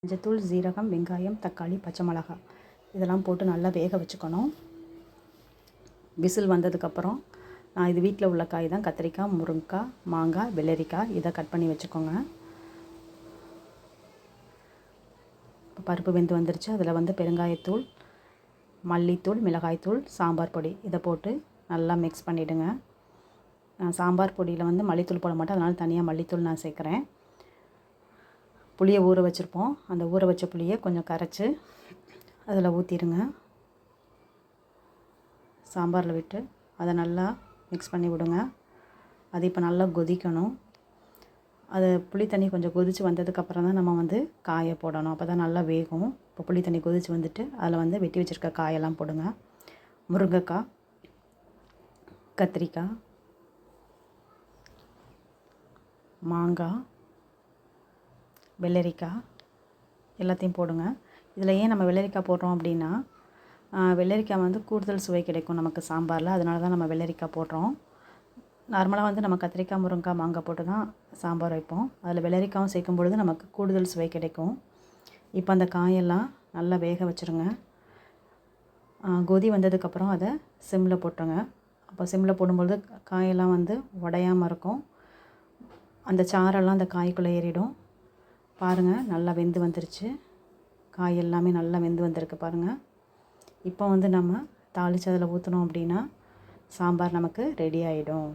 மஞ்சத்தூள், ஜீரகம், வெங்காயம், தக்காளி, பச்சை மிளகாய் இதெல்லாம் போட்டு நல்லா வேக வச்சுக்கணும். விசில் வந்ததுக்கப்புறம் நான் இது வீட்டில் உள்ள காய் தான், கத்திரிக்காய், முருங்கைக்காய், மாங்காய், வெள்ளரிக்காய் இதை கட் பண்ணி வச்சுக்கோங்க. இப்போ பருப்பு வெந்து வந்துருச்சு. அதில் பெருங்காயத்தூள், மல்லித்தூள், மிளகாய்த்தூள், சாம்பார் பொடி இதை போட்டு நல்லா மிக்ஸ் பண்ணிவிடுங்க. நான் சாம்பார் பொடியில் மல்லித்தூள் போட மாட்டேன், அதனால் தனியாக மல்லித்தூள் நான் சேர்க்குறேன். புளியை ஊற வச்சுருப்போம். அந்த ஊற வச்ச புளியை கொஞ்சம் கரைச்சி அதில் ஊற்றிடுங்க. சாம்பாரில் விட்டு அதை நல்லா மிக்ஸ் பண்ணி விடுங்க. அது இப்போ நல்லா கொதிக்கணும். அது புளி தண்ணி கொஞ்சம் கொதித்து வந்ததுக்கப்புறம் தான் நம்ம காயை போடணும். அப்போ தான் நல்லா வேகும். இப்போ புளி தண்ணி கொதித்து வந்துட்டு அதில் வெட்டி வச்சுருக்க காயெல்லாம் போடுங்க. முருங்கைக்காய், கத்திரிக்காய், மாங்காய், வெள்ளரிக்காய் எல்லாத்தையும் போடுங்க. இதில் ஏன் நம்ம வெள்ளரிக்காய் போடுறோம் அப்படின்னா, வெள்ளரிக்காய் கூடுதல் சுவை கிடைக்கும் நமக்கு சாம்பாரில். அதனால தான் நம்ம வெள்ளரிக்காய் போடுறோம். நார்மலாக நம்ம கத்திரிக்காய், முருங்கைக்காய், மாங்காய் போட்டு தான் சாம்பார் வைப்போம். அதில் வெள்ளரிக்காயும் சேர்க்கும் பொழுது நமக்கு கூடுதல் சுவை கிடைக்கும். இப்போ அந்த காயெல்லாம் நல்லா வேக வச்சுருங்க. கொதி வந்ததுக்கப்புறம் அதை சிம்மில் போட்டுருங்க. அப்போ சிம்மில் போடும்பொழுது காயெல்லாம் உடையாமல் இருக்கும். அந்த சாரெல்லாம் அந்த காய்க்குள்ளே ஏறிடும். பாருங்கள், நல்லா வெந்து வந்துருச்சு. காய் எல்லாமே நல்லா வெந்து வந்திருக்கு பாருங்கள். இப்போ நம்ம தாளித்து அதில் ஊற்றினோம் அப்படின்னா சாம்பார் நமக்கு ரெடி ஆகிடும்.